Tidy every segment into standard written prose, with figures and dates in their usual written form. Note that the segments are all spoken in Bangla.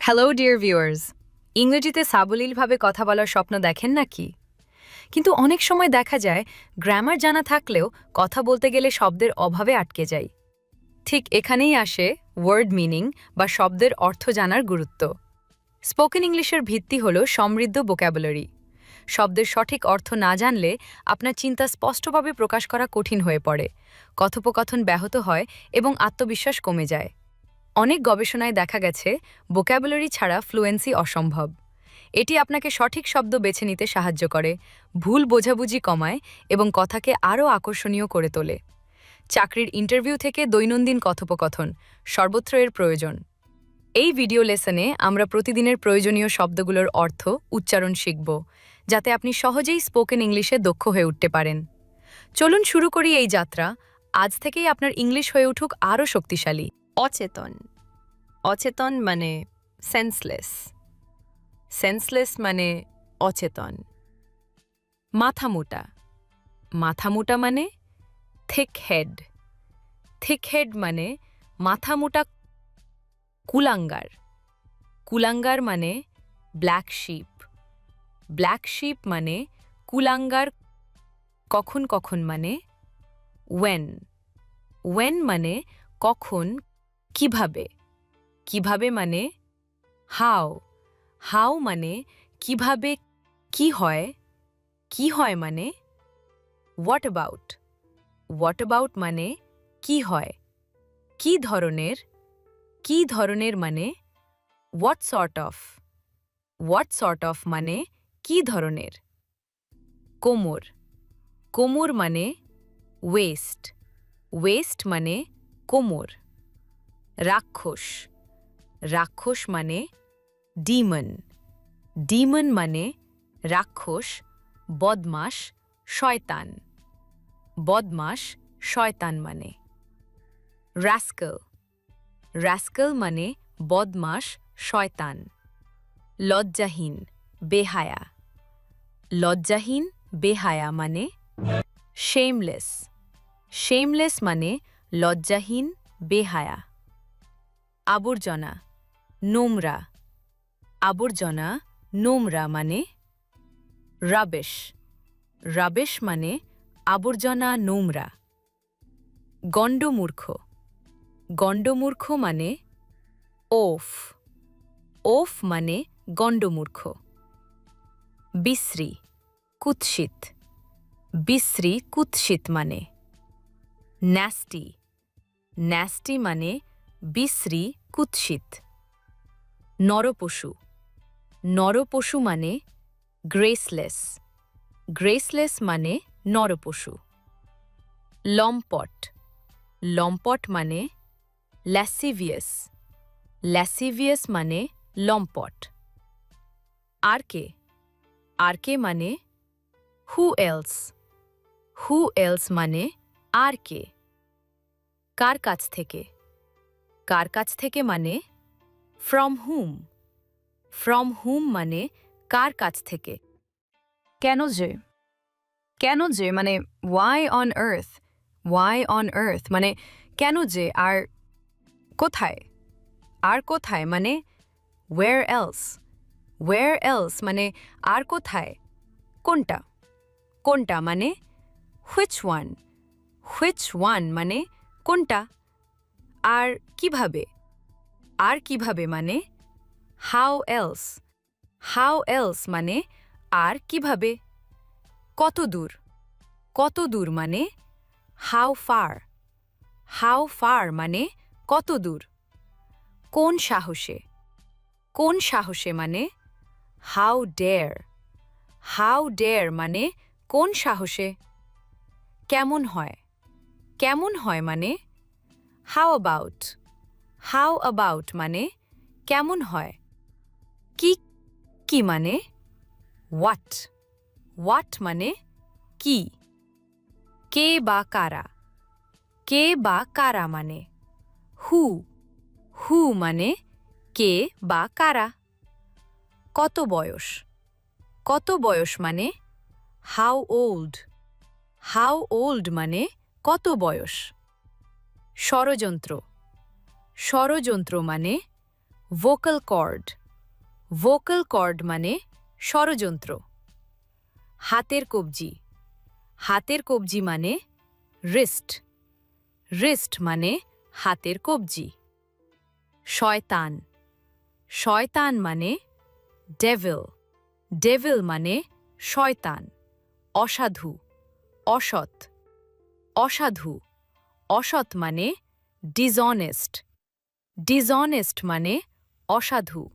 হ্যালো ডিয়ার ভিউয়ার্স, ইংরেজিতে সাবলীলভাবে কথা বলার স্বপ্ন দেখেন নাকি? কিন্তু অনেক সময় দেখা যায় গ্রামার জানা থাকলেও কথা বলতে গেলে শব্দের অভাবে আটকে যাই। ঠিক এখানেই আসে ওয়ার্ড মিনিং বা শব্দের অর্থ জানার গুরুত্ব। স্পোকেন ইংলিশের ভিত্তি হল সমৃদ্ধ ভোক্যাবুলারি। শব্দের সঠিক অর্থ না জানলে আপনার চিন্তা স্পষ্টভাবে প্রকাশ করা কঠিন হয়ে পড়ে, কথোপকথন ব্যাহত হয় এবং আত্মবিশ্বাস কমে যায়। অনেক গবেষণায় দেখা গেছে ভোক্যাবুলারি ছাড়া ফ্লুয়েন্সি অসম্ভব। এটি আপনাকে সঠিক শব্দ বেছে নিতে সাহায্য করে, ভুল বোঝাবুঝি কমায় এবং কথাকে আরও আকর্ষণীয় করে তোলে। চাকরির ইন্টারভিউ থেকে দৈনন্দিন কথোপকথন, সর্বত্র এর প্রয়োজন। এই ভিডিও লেসনে আমরা প্রতিদিনের প্রয়োজনীয় শব্দগুলোর অর্থ, উচ্চারণ শিখব, যাতে আপনি সহজেই স্পোকেন ইংলিশে দক্ষ হয়ে উঠতে পারেন। চলুন শুরু করি এই যাত্রা। আজ থেকেই আপনার ইংলিশ হয়ে উঠুক আরও শক্তিশালী। অচেতন। অচেতন মানে সেন্সলেস। সেন্সলেস মানে অচেতন। মাথামোটা। মাথামোটা মানে থিক হেড। থিক হেড মানে মাথামোটা। কুলাঙ্গার। কুলাঙ্গার মানে ব্ল্যাক শিপ। ব্ল্যাক শিপ মানে কুলাঙ্গার। কখন কখন মানে ওয়েন। ওয়েন মানে কখন, কিভাবে। কিভাবে মানে হাউ। হাউ মানে কিভাবে, কি হয়। কি হয় মানে হোয়াট অ্যাবাউট। হোয়াট অ্যাবাউট মানে কি হয়। কি ধরনের। কি ধরনের মানে what sort of. What sort of মানে কি ধরনের। কোমর। কোমর মানে ওয়েস্ট। ওয়েস্ট মানে কোমর। রাক্ষস। রাক্ষস মানে ডিমন। ডিমন মানে রাক্ষস, বদমাশ, শয়তান। বদমাশ, শয়তান মানে রাস্কেল। রাস্কেল মানে বদমাশ, শয়তান। লজ্জাহীন, বেহায়া। লজ্জাহীন, বেহায়া মানে শেমলেস। শেমলেস মানে লজ্জাহীন, বেহায়া। আবর্জনা, নোংরা। আবর্জনা, নোংরা মানে রাবিশ। রাবিশ মানে আবর্জনা, নোংরা। গণ্ডমূর্খ। গণ্ডমূর্খ মানে ওফ। ওফ মানে গণ্ডমূর্খ। বিশ্রী, কুৎসিত। বিশ্রী, কুৎসিত মানে ন্যাস্টি। ন্যাস্টি মানে বিশ্রী, কুৎসিত। নরপশু। নরপশু মানে গ্রেসলেস। গ্রেসলেস মানে নরপশু। লম্পট। লম্পট মানে ল্যাসিভিয়াস। ল্যাসিভিয়াস মানে লম্পট। আর কে। আর কে মানে হু এলস। হু এলস মানে আর কে। কার কাছ থেকে। কার কাছ থেকে মানে ফ্রম হুম। ফ্রম হুম মানে কার কাছ থেকে। কেন যে। কেন যে মানে why on earth. Why on earth মানে কেন যে, আর কোথায়। আর কোথায় মানে ওয়ের এলস। ওয়ের এলস মানে আর কোথায়, কোনটা। কোনটা মানে হুইচ ওয়ান। হুইচ ওয়ান মানে কোনটা। আর কিভাবে। আর কিভাবে মানে হাউ এলস। হাউ এলস মানে আর কিভাবে। কত দূর। কত দূর মানে হাউ ফার। হাউ ফার মানে কত দূর। কোন সাহসে। কোন সাহসে মানে হাউ ডেয়ার। হাউ ডেয়ার মানে কোন সাহসে। কেমন হয়। কেমন হয় মানে হাউ অ্যাবাউট। হাউ অ্যাবাউট মানে কেমন হয়। কি। কি মানে হোয়াট। হোয়াট মানে কি। কে বা কারা। কে বা কারা মানে হু। হু মানে কে বা কারা। কত বয়স। কত বয়স মানে হাউ ওল্ড। হাউ ওল্ড মানে কত বয়স। ষড়যন্ত্র। ষড়যন্ত্র মানে ভোকাল কর্ড। ভোকাল কর্ড মানে ষড়যন্ত্র। হাতের কবজি। হাতের কবজি মানে রিস্ট। রিস্ট মানে হাতের কবজি। শয়তান। শয়তান মানে ডেভিল। ডেভিল মানে শয়তান। অসাধু। অসৎ। অসাধু। অসৎ মানে ডিসঅনেস্ট। ডিসঅনেস্ট মানে অসাধু,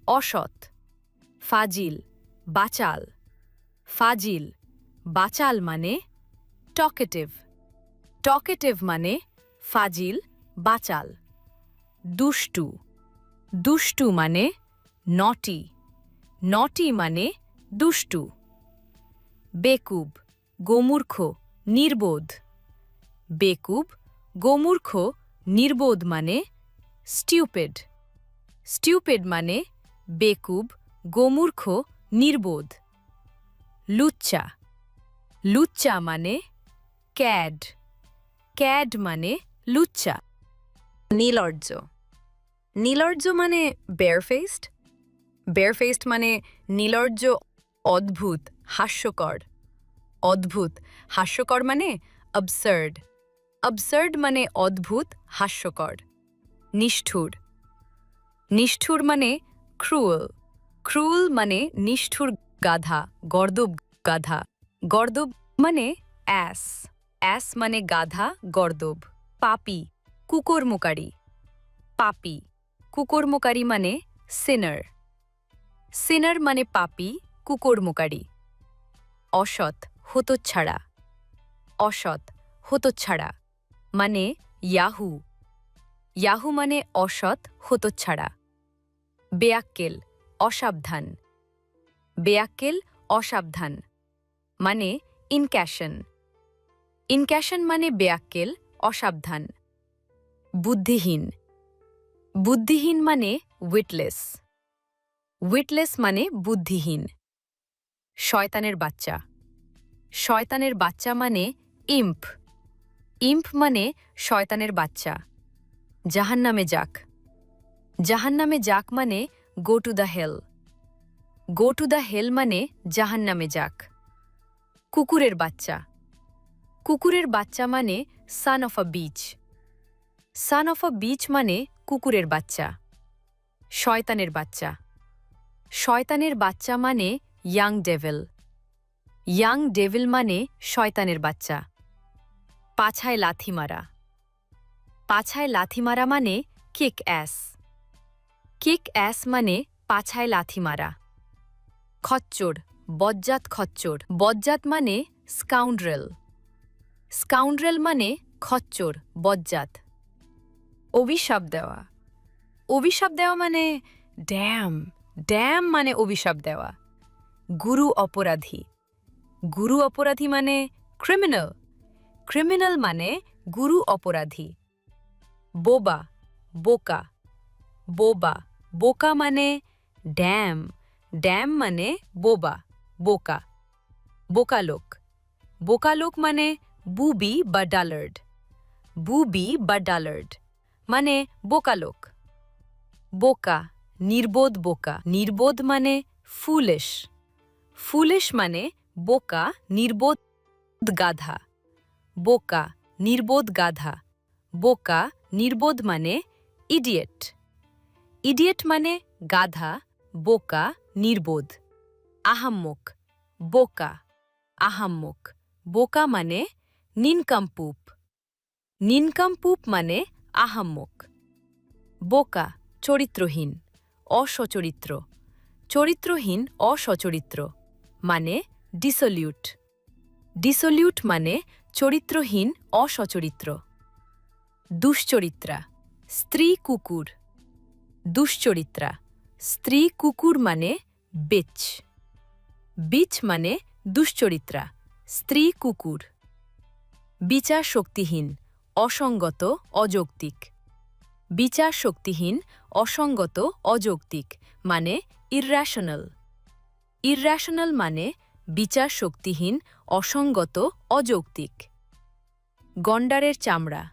অসৎ। ফাজিল। বাচাল। ফাজিল। বাচাল মানে টকেটিভ। টকেটিভ মানে ফাজিল, বাচাল। দুষ্টু। দুষ্টু মানে নটি। নটি মানে দুষ্টু। বেকুব। গোমূর্খ, নির্বোধ। বেকুব, গোমূর্খ, নির্বোধ মানে স্টিউপিড। স্টিউপিড মানে বেকুব, গোমূর্খ, নির্বোধ। লুচ্চা। লুচ্চা মানে ক্যাড। ক্যাড মানে লুচ্চা। নীলর্জ। নীলর্জ মানে বেয়ারফেসড। বেয়ারফেসড মানে নীলর্জ, অদ্ভুত, হাস্যকর। অদ্ভুত, হাস্যকর মানে অবসার্ড। অবসার্ড মানে অদ্ভুত, হাস্যকর। নিষ্ঠুর। নিষ্ঠুর মানে ক্রুয়েল। ক্রুয়েল মানে নিষ্ঠুর, গাধা, গর্দব গাধা। গর্দব মানে অ্যাস। অ্যাস মানে গাধা, গর্দব। পাপী, কুকর্মকারী। পাপী, কুকর্মকারী মানে সিনার। সিনার মানে পাপী, কুকর্মকারী। অসৎ, হতচ্ছাড়া। অসৎ, হতচ্ছাড়া মানে ইয়াহু। ইয়াহু মানে অসৎ, হতচ্ছাড়া। বেয়াক্কেল, অসাবধান। বেয়াক্কেল, অসাবধান মানে ইনক্যাশন। ইনক্যাশন মানে বেয়াক্কেল, অসাবধান। বুদ্ধিহীন। বুদ্ধিহীন মানে উইটলেস। উইটলেস মানে বুদ্ধিহীন। শয়তানের বাচ্চা। শয়তানের বাচ্চা মানে ইম্প। ইম্প মানে শয়তানের বাচ্চা। জাহান্নামে যাক। জাহান্নামে যাক মানে go to the hell. Go to the hell মানে জাহান্নামে যাক। কুকুরের বাচ্চা। কুকুরের বাচ্চা মানে son of a bitch. Son of a bitch মানে কুকুরের বাচ্চা। শয়তানের বাচ্চা। শয়তানের বাচ্চা মানে ইয়াং ডেভিল। ইয়াং ডেভিল মানে শয়তানের বাচ্চা। পাছায় লাথি মারা। পাছায় লাথি মারা মানে কিক অ্যাস। কিক অ্যাস মানে পাছায় লাথি মারা। খচ্চর, বজ্জাত খচ্চর। বজ্জাত মানে স্কাউন্ড্রেল। স্কাউন্ড্রেল মানে খচ্চর, বজ্জাত। অভিশাপ দেওয়া। অভিশাপ দেওয়া মানে ড্যাম। ড্যাম মানে অভিশাপ দেওয়া। গুরু অপরাধী। গুরু অপরাধী মানে ক্রিমিনাল। ক্রিমিনাল মানে গুরু অপরাধী। বোবা, বোকা। বোবা, বোকা মানে ড্যাম। ড্যাম মানে বোবা, বোকা। বোকালোক। বোকালোক মানে বুবি বা ডালার্ড। বুবি বা ডালার্ড মানে বোকালোক। বোকা, নির্বোধ বোকা। নির্বোধ মানে ফুলিশ। ফুলিশ মানে বোকা, নির্বোধ গাধা। বোকা, নির্বোধ গাধা। বোকা, নির্বোধ মানে ইডিয়েট। ইডিয়েট মানে গাধা, বোকা, নির্বোধ। আহাম্মক, বোকা। আহাম্মক, বোকা মানে নিনকাম্পুপ। নিনকাম্পুপ মানে আহাম্মক। বোকা, চরিত্রহীন, অসচরিত্র। চরিত্রহীন, অসচরিত্র মানে ডিসলিউট। ডিসলিউট মানে চরিত্রহীন, অসচরিত্র। দুশ্চরিত্রা, স্ত্রী কুকুর। দুশ্চরিত্রা, স্ত্রী কুকুর মানে বিচ। বিচ মানে দুশ্চরিত্রা, স্ত্রী কুকুর। বিচার শক্তিহীন, অসঙ্গত, অযৌক্তিক। বিচার শক্তিহীন, অসঙ্গত, অযৌক্তিক মানে ইররেশনাল। ইররেশনাল মানে বিচার শক্তিহীন, অসঙ্গত, অযৌক্তিক। গন্ডারের চামড়া।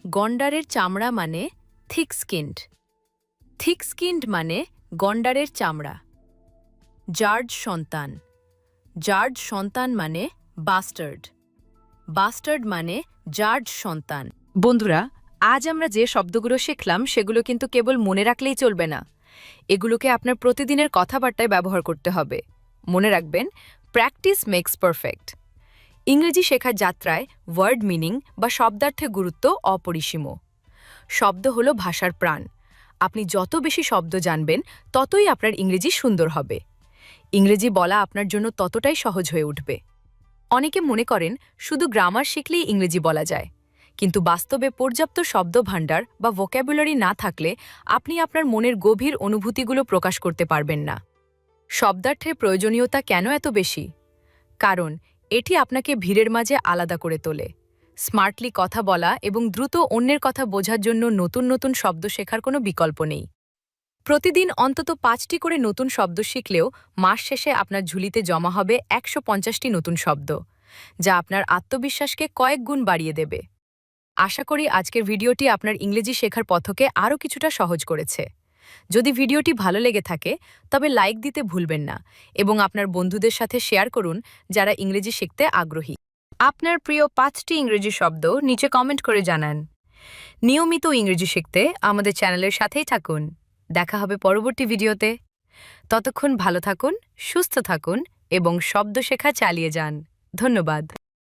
গন্ডারের চামড়া মানে থিক স্কিন্ড। থিক স্কিন্ড মানে গন্ডারের চামড়া। জার্জ সন্তান। জার্জ সন্তান মানে বাস্টার্ড। বাস্টার্ড মানে জার্জ সন্তান। বন্ধুরা, আজ আমরা যে শব্দগুলো শিখলাম সেগুলো কিন্তু কেবল মনে রাখলেই চলবে না, এগুলোকে আপনার প্রতিদিনের কথাবার্তায় ব্যবহার করতে হবে। মনে রাখবেন, প্র্যাকটিস মেক্স পারফেক্ট। ইংরেজি শেখার যাত্রায় ওয়ার্ড মিনিং বা শব্দার্থের গুরুত্ব অপরিসীম। শব্দ হলো ভাষার প্রাণ। আপনি যত বেশি শব্দ জানবেন, ততই আপনার ইংরেজি সুন্দর হবে। ইংরেজি বলা আপনার জন্য ততটাই সহজ হয়ে উঠবে। অনেকে মনে করেন শুধু গ্রামার শিখলেই ইংরেজি বলা যায়, কিন্তু বাস্তবে পর্যাপ্ত শব্দভাণ্ডার বা ভোক্যাবুলারি না থাকলে আপনি আপনার মনের গভীর অনুভূতিগুলো প্রকাশ করতে পারবেন না। শব্দার্থের প্রয়োজনীয়তা কেন এত বেশি? কারণ এটি আপনাকে ভিড়ের মাঝে আলাদা করে তোলে। স্মার্টলি কথা বলা এবং দ্রুত অন্যের কথা বোঝার জন্য নতুন নতুন শব্দ শেখার কোনো বিকল্প নেই। প্রতিদিন অন্তত 5টি করে নতুন শব্দ শিখলেও মাস শেষে আপনার ঝুলিতে জমা হবে 150টি নতুন শব্দ, যা আপনার আত্মবিশ্বাসকে কয়েক গুণ বাড়িয়ে দেবে। আশা করি আজকের ভিডিওটি আপনার ইংরেজি শেখার পথকে আরও কিছুটা সহজ করেছে। যদি ভিডিওটি ভালো লেগে থাকে তবে লাইক দিতে ভুলবেন না এবং আপনার বন্ধুদের সাথে শেয়ার করুন যারা ইংরেজি শিখতে আগ্রহী। আপনার প্রিয় 5টি ইংরেজি শব্দ নিচে কমেন্ট করে জানান। নিয়মিত ইংরেজি শিখতে আমাদের চ্যানেলের সাথেই থাকুন। দেখা হবে পরবর্তী ভিডিওতে। ততক্ষণ ভালো থাকুন, সুস্থ থাকুন এবং শব্দ শেখা চালিয়ে যান। ধন্যবাদ।